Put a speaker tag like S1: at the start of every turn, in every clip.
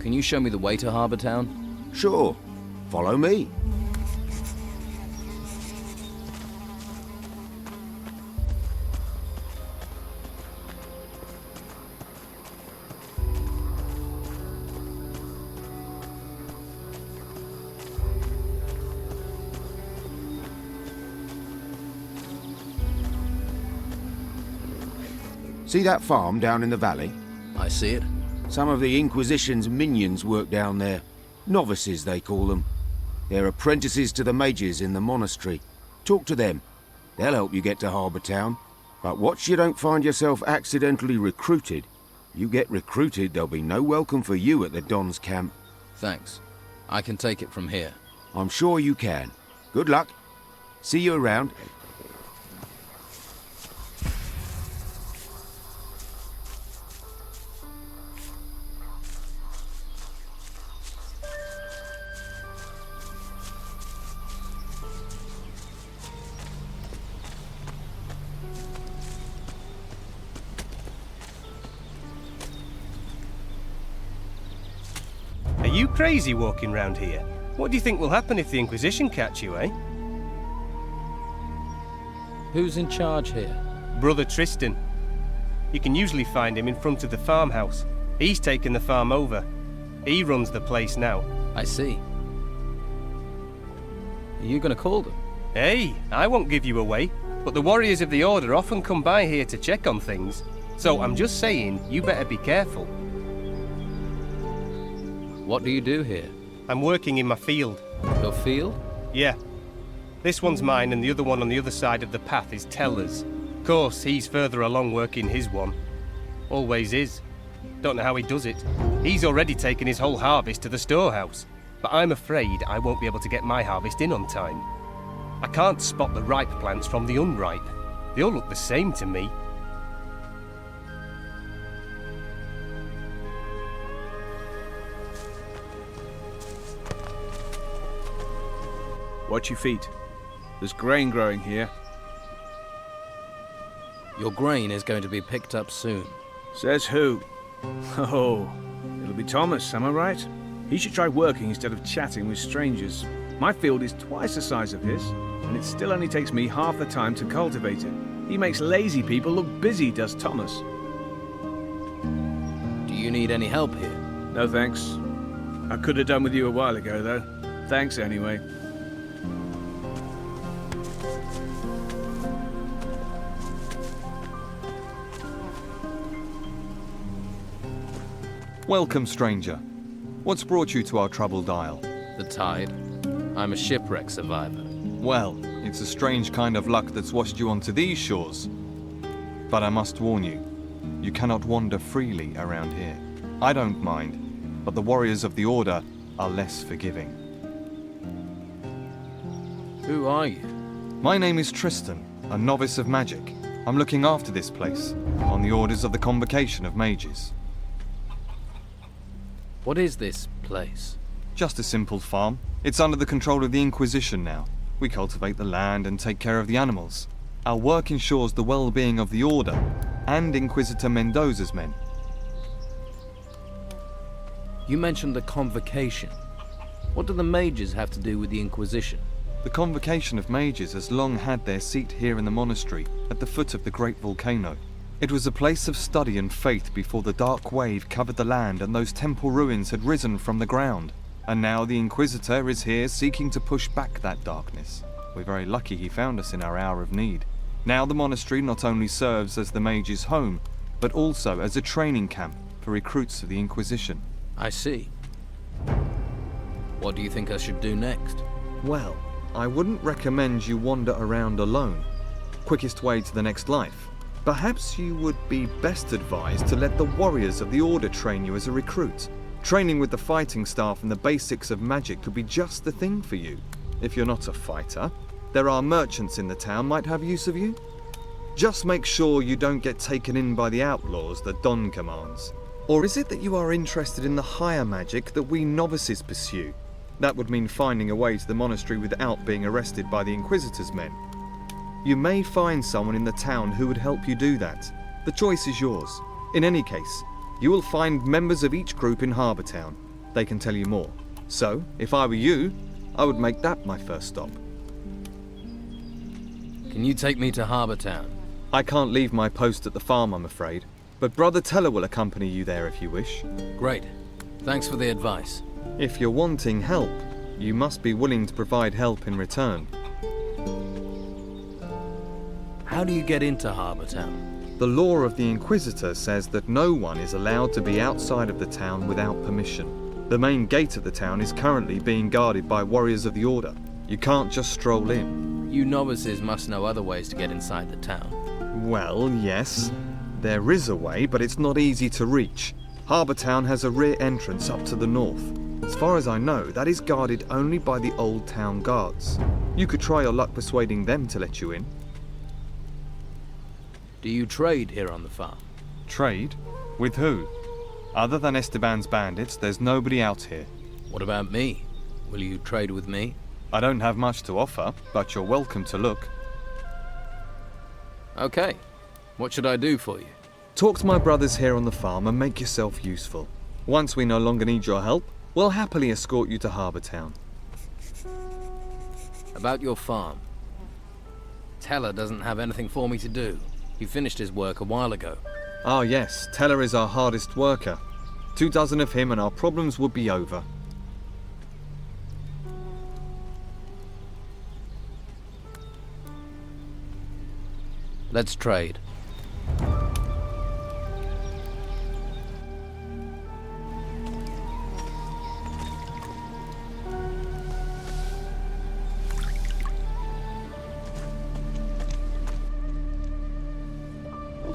S1: Can you show me the way to Harbour Town?
S2: Sure. Follow me. See that farm down in the valley?
S1: I see it.
S2: Some of the Inquisition's minions work down there. Novices, they call them. They're apprentices to the mages in the monastery. Talk to them. They'll help you get to Harbour Town. But watch you don't find yourself accidentally recruited. You get recruited, there'll be no welcome for you at the Don's camp.
S1: Thanks. I can take it from here.
S2: I'm sure you can. Good luck. See you around.
S3: Are you crazy walking round here? What do you think will happen if the Inquisition catch you, eh?
S1: Who's in charge here?
S3: Brother Tristan. You can usually find him in front of the farmhouse. He's taken the farm over. He runs the place now.
S1: I see. Are you gonna call them?
S3: Hey, I won't give you away, but the warriors of the Order often come by here to check on things. So I'm just saying, you better be careful.
S1: What do you do here?
S3: I'm working in my field.
S1: Your field?
S3: Yeah. This one's mine and the other one on the other side of the path is Tellur's. Of course, he's further along working his one. Always is. Don't know how he does it. He's already taken his whole harvest to the storehouse. But I'm afraid I won't be able to get my harvest in on time. I can't spot the ripe plants from the unripe. They all look the same to me.
S4: Watch your feet. There's grain growing here.
S1: Your grain is going to be picked up soon.
S4: Says who? Oh, it'll be Thomas, am I right? He should try working instead of chatting with strangers. My field is twice the size of his, and it still only takes me half the time to cultivate it. He makes lazy people look busy, does Thomas.
S1: Do you need any help here?
S4: No thanks. I could have done with you a while ago, though. Thanks anyway.
S5: Welcome, stranger. What's brought you to our troubled isle?
S1: The tide. I'm a shipwreck survivor.
S5: Well, it's a strange kind of luck that's washed you onto these shores. But I must warn you, you cannot wander freely around here. I don't mind, but the warriors of the Order are less forgiving.
S1: Who are you?
S5: My name is Tristan, a novice of magic. I'm looking after this place, on the orders of the Convocation of Mages.
S1: What is this place?
S5: Just a simple farm. It's under the control of the Inquisition now. We cultivate the land and take care of the animals. Our work ensures the well-being of the Order and Inquisitor Mendoza's men.
S1: You mentioned the Convocation. What do the mages have to do with the Inquisition?
S5: The Convocation of Mages has long had their seat here in the monastery at the foot of the great volcano. It was a place of study and faith before the dark wave covered the land and those temple ruins had risen from the ground. And now the Inquisitor is here seeking to push back that darkness. We're very lucky he found us in our hour of need. Now the monastery not only serves as the mage's home, but also as a training camp for recruits of the Inquisition.
S1: I see. What do you think I should do next?
S5: Well, I wouldn't recommend you wander around alone. Quickest way to the next life. Perhaps you would be best advised to let the warriors of the Order train you as a recruit. Training with the fighting staff and the basics of magic could be just the thing for you. If you're not a fighter, there are merchants in the town might have use of you. Just make sure you don't get taken in by the outlaws that Don commands. Or is it that you are interested in the higher magic that we novices pursue? That would mean finding a way to the monastery without being arrested by the Inquisitor's men. You may find someone in the town who would help you do that. The choice is yours. In any case, you will find members of each group in Harbour Town. They can tell you more. So, if I were you, I would make that my first stop.
S1: Can you take me to Harbour Town?
S5: I can't leave my post at the farm, I'm afraid. But Brother Tellur will accompany you there if you wish.
S1: Great. Thanks for the advice.
S5: If you're wanting help, you must be willing to provide help in return.
S1: How do you get into Harbour Town?
S5: The law of the Inquisitor says that no one is allowed to be outside of the town without permission. The main gate of the town is currently being guarded by warriors of the Order. You can't just stroll in.
S1: You novices must know other ways to get inside the town.
S5: Well, yes. There is a way, but it's not easy to reach. Harbour Town has a rear entrance up to the north. As far as I know, that is guarded only by the old town guards. You could try your luck persuading them to let you in.
S1: Do you trade here on the farm?
S5: Trade? With who? Other than Esteban's bandits, there's nobody out here.
S1: What about me? Will you trade with me?
S5: I don't have much to offer, but you're welcome to look.
S1: Okay. What should I do for you?
S5: Talk to my brothers here on the farm and make yourself useful. Once we no longer need your help, we'll happily escort you to Harbour Town.
S1: About your farm. Tellur doesn't have anything for me to do. He finished his work a while ago.
S5: Ah yes, Tellur is our hardest worker. 24 of him and our problems would be over.
S1: Let's trade.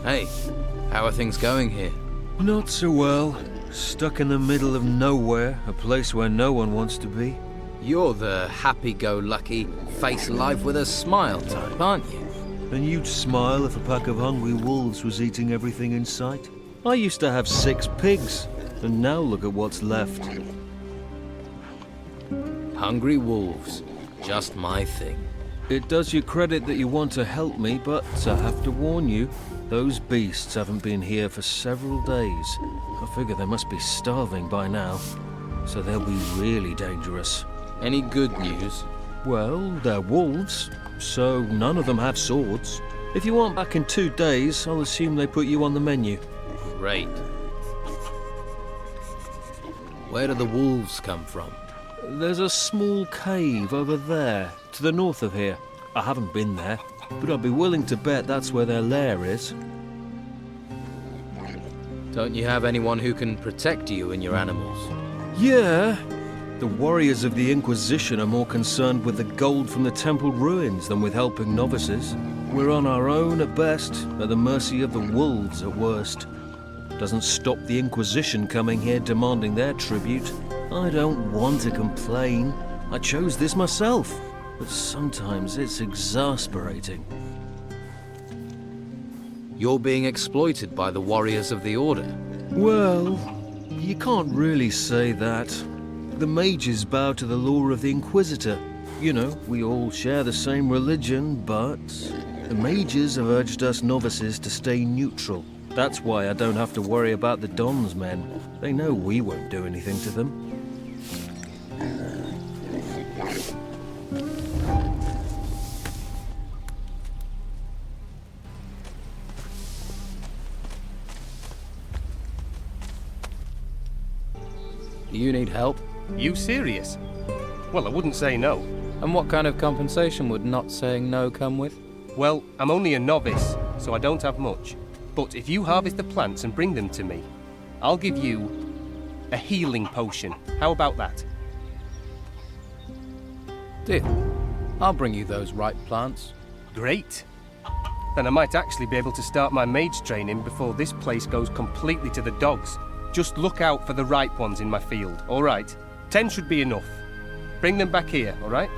S1: Hey, how are things going here?
S6: Not so well. Stuck in the middle of nowhere, a place where no one wants to be.
S1: You're the happy-go-lucky, face life with a smile type, aren't you?
S6: And you'd smile if a pack of hungry wolves was eating everything in sight. I used to have 6 pigs, and now look at what's left.
S1: Hungry wolves. Just my thing.
S6: It does you credit that you want to help me, but I have to warn you, those beasts haven't been here for several days. I figure they must be starving by now, so they'll be really dangerous.
S1: Any good news?
S6: Well, they're wolves, so none of them have swords. If you aren't back in 2 days, I'll assume they put you on the menu.
S1: Great. Where do the wolves come from?
S6: There's a small cave over there, to the north of here. I haven't been there, but I'd be willing to bet that's where their lair is.
S1: Don't you have anyone who can protect you and your animals?
S6: Yeah. The warriors of the Inquisition are more concerned with the gold from the temple ruins than with helping novices. We're on our own at best, at the mercy of the wolves at worst. Doesn't stop the Inquisition coming here demanding their tribute. I don't want to complain. I chose this myself. But sometimes it's exasperating.
S1: You're being exploited by the warriors of the Order.
S6: Well, you can't really say that. The mages bow to the law of the Inquisitor. You know, we all share the same religion, but the mages have urged us novices to stay neutral. That's why I don't have to worry about the Don's men. They know we won't do anything to them.
S1: Do you need help?
S3: You serious? Well, I wouldn't say no.
S1: And what kind of compensation would not saying no come with?
S3: Well, I'm only a novice, so I don't have much. But if you harvest the plants and bring them to me, I'll give you a healing potion. How about that?
S1: Deal. I'll bring you those ripe plants.
S3: Great. Then I might actually be able to start my mage training before this place goes completely to the dogs. Just look out for the ripe ones in my field, all right? 10 should be enough. Bring them back here, all right?